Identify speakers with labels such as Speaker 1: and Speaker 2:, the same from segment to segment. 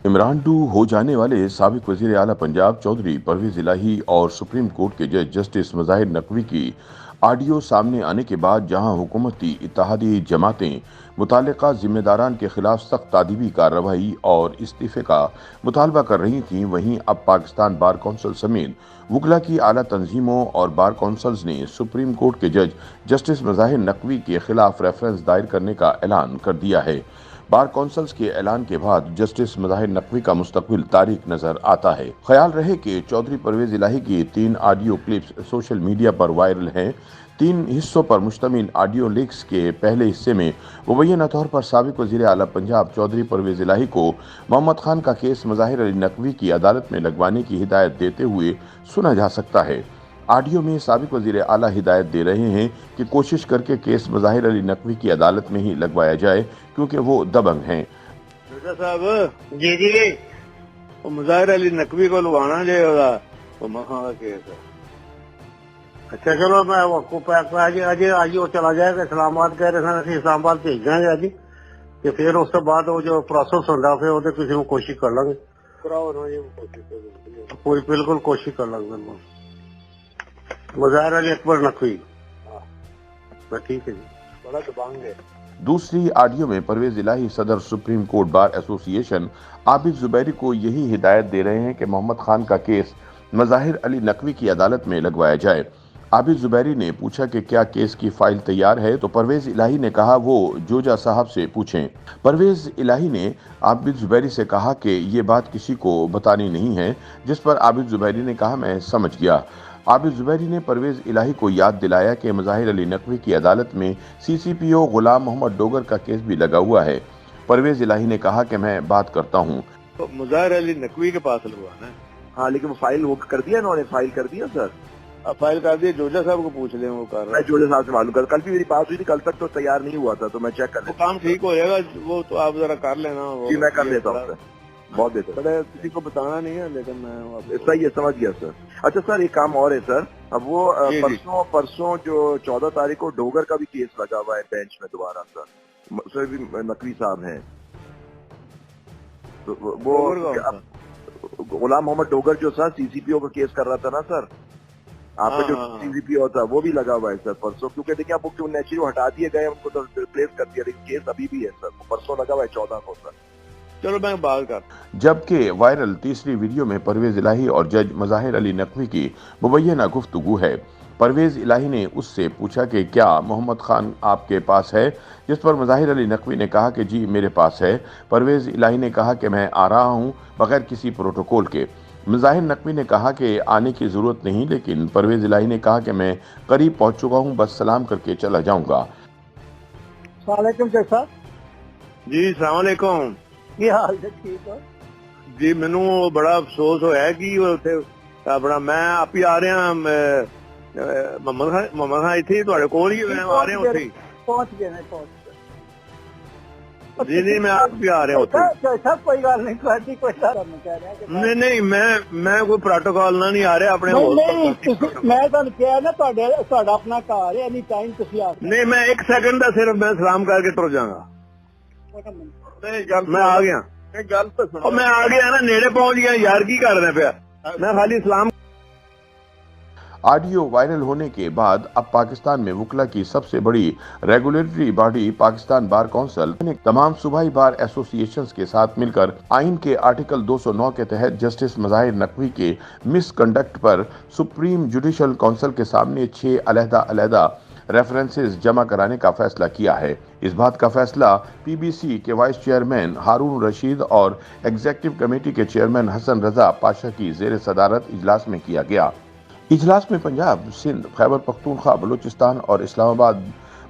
Speaker 1: इमरान 2 हो जाने वाले साबिक वजीर आला पंजाब चौधरी परवेज इलाही और सुप्रीम कोर्ट के जज जस्टिस मुजाहिर नकवी की ऑडियो सामने आने के बाद जहां हुकूमती इत्तेहादी जमातें मुतल्लिका जिम्मेदारान के खिलाफ सख्त तादीबी कार्रवाई और इस्तीफे का मुतालबा कर रही थीं, वहीं अब पाकिस्तान बार कौंसिल समेत वकला की आला तंजीमों और बार कौंसल्स ने सुप्रीम कोर्ट के जज जस्टिस मुजाहिर नकवी के खिलाफ रेफरेंस दायर करने का ऐलान कर दिया है। बार कौंसल्स के ऐलान के बाद जस्टिस मुजाहिर नकवी का मुस्तकबिल तारीक नजर आता है। ख्याल रहे कि चौधरी परवेज इलाही की 3 ऑडियो क्लिप्स सोशल मीडिया पर वायरल हैं। 3 हिस्सों पर मुश्तमिल ऑडियो लीक्स के पहले हिस्से में मुबैना तौर पर साबिक वजीर आला पंजाब चौधरी परवेज इलाही को मोहम्मद खान का केस मुजाहिर अली नकवी की अदालत में लगवाने की हिदायत देते हुए सुना जा सकता है। ऑडियो में साबिक वजीर आला हिदायत दे रहे हैं कि कोशिश करके केस मुजाहिर अली नकवी की अदालत में ही लगवाया जाए क्योंकि वो दबंग हैं।
Speaker 2: साहब जी जी मुजाहिर अली नकवी को लुभाना जो मखा का केस है। अच्छा चलो मैं आज वो चला जाएगा इस्लामाबाद, कह रहे थे इस्लामाबाद भेज देंगे आज कि फिर उस बाद वो जो प्रोसेस होगा फिर वो किसी को कोशिश कर लेंगे, पूरी बिल्कुल कोशिश कर लेंगे। मुजाहिर अली अकबर नकवी ठीक है जी, बड़ा दबंग है।
Speaker 1: दूसरी ऑडियो में परवेज इलाही सदर supreme court bar association Abid Zubairi को यही हिदायत दे रहे हैं कि मोहम्मद खान का केस मुजाहिर अली नकवी की अदालत में लगवाया जाए। आबिद जुबैरी ने पूछा कि क्या केस की फाइल तैयार है, तो परवेज इलाही ने कहा वो जोजा साहब से पूछें। परवेज इलाही ने आबिद जुबैरी से कहा कि ये बात किसी को बतानी नहीं है, जिस पर आबिद जुबैरी ने कहा मैं समझ गया। आबिद जुबैरी ने परवेज इलाही को याद दिलाया कि मुजाहिर अली नकवी की अदालत में सीसीपीओ गुलाम मोहम्मद डोगर का केस भी लगा हुआ है। परवेज इलाही ने कहा कि मैं बात करता हूँ।
Speaker 2: तो मुजाहिर अली नकवी के पास लगवाना है।
Speaker 3: हाँ, लेकिन वो फाइल वो कर दिया, इन्होंने फाइल कर दिया सर।
Speaker 2: अब फाइल कर दिया, जोजा साहब को पूछ लें, वो कर रहा
Speaker 3: मैं जोजा साहब से मालूम कर, कल भी मेरी बात हुई थी, कल तक तो तैयार नहीं हुआ था, तो मैं चेक कर
Speaker 2: वो काम ठीक हो जाएगा, वो तो आप जरा कर लेना।
Speaker 3: जी मैं कर लेता हूँ सर, बहुत बेहतर।
Speaker 2: बड़े किसी को बताना नहीं है, लेकिन मैं
Speaker 3: सही है, समझ गया सर। अच्छा सर, एक काम और है सर, अब वो परसों जो 14 तारीख को डोगर का भी केस लगा हुआ है बेंच में दोबारा सर भी नकवी साहब हैं, तो वो गुलाम मोहम्मद डोगर जो सर सीसीपीओ का केस कर रहा था ना सर, आपका जो सीसीपीओ था वो भी लगा हुआ है सर परसों, क्योंकि देखिए आप क्यों नेचुरल हटा दिए गए, उनको तो रिप्लेस कर दिया, लेकिन केस अभी भी है सर, परसों लगा हुआ है 14 को सर।
Speaker 2: चलो मैं बात कर।
Speaker 1: जबकि वायरल तीसरी वीडियो में परवेज इलाही और जज मुजाहिर अली नकवी की मुबैना गुफ्तगू है। परवेज इलाही ने उससे पूछा कि क्या मोहम्मद खान आपके पास है, जिस पर मुजाहिर अली नकवी ने कहा कि जी मेरे पास है। परवेज इलाही ने कहा कि मैं आ रहा हूं बगैर किसी प्रोटोकॉल के। मुजाहिर नकवी ने कहा कि आने की जरूरत नहीं, लेकिन परवेज इलाही ने कहा कि मैं करीब पहुंच चुका हूं, बस सलाम करके चला जाऊंगा।
Speaker 2: जी सलाम अलैकुम।
Speaker 3: ठीक है
Speaker 2: जी, मैनू बड़ा अफसोस होया कि अपना मैं आप ही आ रहा मोहम्मद खान इतने ਤੁਹਾਡੇ ਕੋਲ ही मैं आ रहा ਉੱਥੇ
Speaker 3: पहुंच गए
Speaker 2: जी नहीं मैं आप भी आ रहा ਉੱਥੇ
Speaker 3: सब कोई गल नहीं करती, कोई सारा नहीं कह रहा
Speaker 2: नहीं नहीं मैं कोई प्रोटोकॉल ਨਾਲ नहीं आ रहा अपने
Speaker 3: मैं ਤੁਹਾਨੂੰ ਕਿਹਾ ਨਾ ਤੁਹਾਡਾ ਆਪਣਾ ਘਰ ਹੈ, ਐਨੀ ਟਾਈਮ ਤੁਸੀਂ ਆ
Speaker 2: नहीं मैं 1 सेकंड ਦਾ सिर्फ मैं सलाम करके टुर जाऊंगा। मैं आ गया,
Speaker 3: गल तो सुनो,
Speaker 2: मैं आ गया ना, नेड़े पहुंच गया यार, की कर रहे पिया मैं खाली सलाम।
Speaker 1: ऑडियो वायरल होने के बाद अब पाकिस्तान में वकला की सबसे बड़ी regulatory body Pakistan bar council ने तमाम सूबाई बार एसोसिएशंस के साथ मिलकर आइन के आर्टिकल 209 के तहत जस्टिस मुजाहिर नकवी के मिसकंडक्ट पर सुप्रीम जुडिशल काउंसिल के सामने 6 अलहदा रेफरेंसेस जमा कराने का फैसला किया है। इस बात का फैसला पीबीसी के वाइस चेयरमैन हारून रशीद और एग्जीक्यूटिव कमेटी के चेयरमैन हसन रजा पाशा की जेर सदारत इजलास में किया गया। इजलास में पंजाब, सिंध, खैबर पख्तूनख्वा, बलूचिस्तान और इस्लामाबाद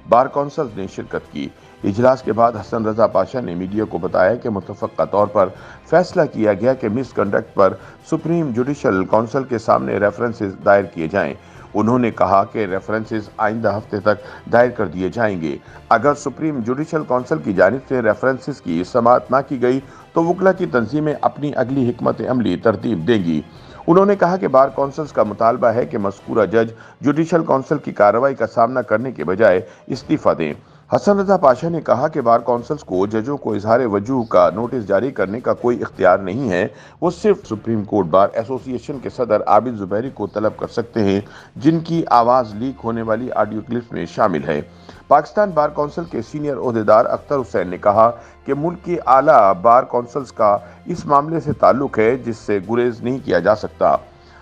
Speaker 1: बार कौंसिल ने शिरकत की। इजलास के बाद हसन रजा पाशा ने मीडिया को बताया कि मुतफ़क्का तौर पर फैसला किया गया कि मिसकंडक्ट पर सुप्रीम जुडिशल काउंसिल के सामने रेफरेंसेस दायर किए जाएं। उन्होंने कहा कि रेफरेंसेस आइंदा हफ्ते तक दायर कर दिए जाएंगे। अगर सुप्रीम जुडिशल काउंसिल की जानिब से रेफरेंसेस की समाअत न की गई तो वकला की तंजीमें अपनी अगली हिकमत अमली तरतीब देंगी। उन्होंने कहा कि बार कौंसिल्स का मुतालबा है कि मज़कूरा जज जुडिशल काउंसिल की कार्रवाई का सामना करने के बजाय इस्तीफा दें। हसन रजा पाशा ने कहा कि बार कौंसल्स को जजों को इजहार वजूह का नोटिस जारी करने का कोई इख्तियार नहीं है। वो सिर्फ सुप्रीम कोर्ट बार एसोसिएशन के सदर आबिद जुबैरी को तलब कर सकते हैं, जिनकी आवाज़ लीक होने वाली ऑडियो क्लिप्स में शामिल है। पाकिस्तान बार कौंसिल के सीनियर ओहदेदार अख्तर हुसैन ने कहा कि मुल्क की आला बार कौंसिल्स का इस मामले से ताल्लुक है, जिससे गुरेज नहीं किया जा सकता।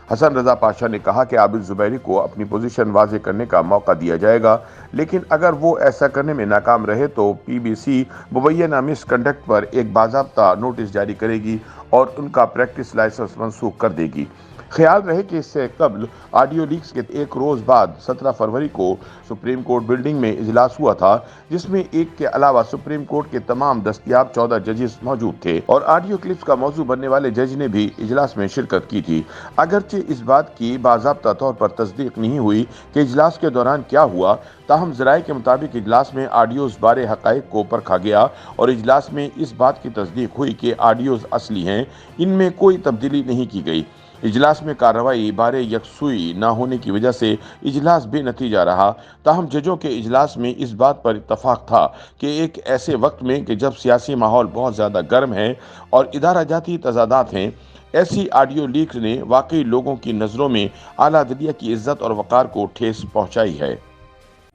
Speaker 1: हसन रजा पाशा ने कहा कि आबिद जुबैरी को अपनी पोजीशन वाज़ेह करने का मौका दिया जाएगा, लेकिन अगर वो ऐसा करने में नाकाम रहे तो पीबीसी मुबैना मिसकंडक्ट पर एक बाज़ाब्ता नोटिस जारी करेगी और उनका प्रैक्टिस लाइसेंस मनसूख कर देगी। ख्याल रहे कि इससे कबल ऑडियो लीक्स के एक रोज़ बाद 17 फरवरी को सुप्रीम कोर्ट बिल्डिंग में इजलास हुआ था, जिसमें एक के अलावा सुप्रीम कोर्ट के तमाम दस्तयाब 14 जजेस मौजूद थे और ऑडियो क्लिप्स का मौजू बनने वाले जज ने भी इजलास में शिरकत की थी। अगरचे इस बात की बाज़ाब्ता तौर पर तस्दीक नहीं हुई कि इजलास के दौरान क्या हुआ, ताहम ज़राए के मुताबिक इजलास में ऑडियोज़ बारे हक़ाइक़ को परखा गया और इजलास में इस बात की तस्दीक हुई कि ऑडियोज़ असली हैं, इनमें कोई तब्दीली नहीं की गई। इजलास में कार्रवाई बारे यकसुई न होने की वजह से इजलास बेनतीजा रहा। ताहम जजों के इजलास में इस बात पर इत्तफाक था कि एक ऐसे वक्त में कि जब सियासी माहौल बहुत ज़्यादा गर्म है और इदारा जाती तजादात हैं, ऐसी ऑडियो लीक्स ने वाकई लोगों की नज़रों में आला अदलिया की इज्जत और वक़ार को ठेस पहुँचाई है।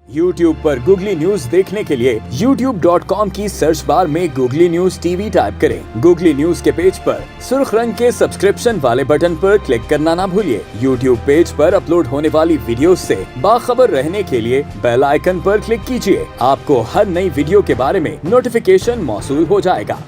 Speaker 4: YouTube पर गूगली न्यूज देखने के लिए youtube.com की सर्च बार में गूगली न्यूज टीवी टाइप करें। गूगली न्यूज के पेज पर सुर्ख रंग के सब्सक्रिप्शन वाले बटन पर क्लिक करना ना भूलिए। YouTube पेज पर अपलोड होने वाली वीडियोस से बाखबर रहने के लिए बेल आइकन पर क्लिक कीजिए। आपको हर नई वीडियो के बारे में नोटिफिकेशन मौसूल हो जाएगा।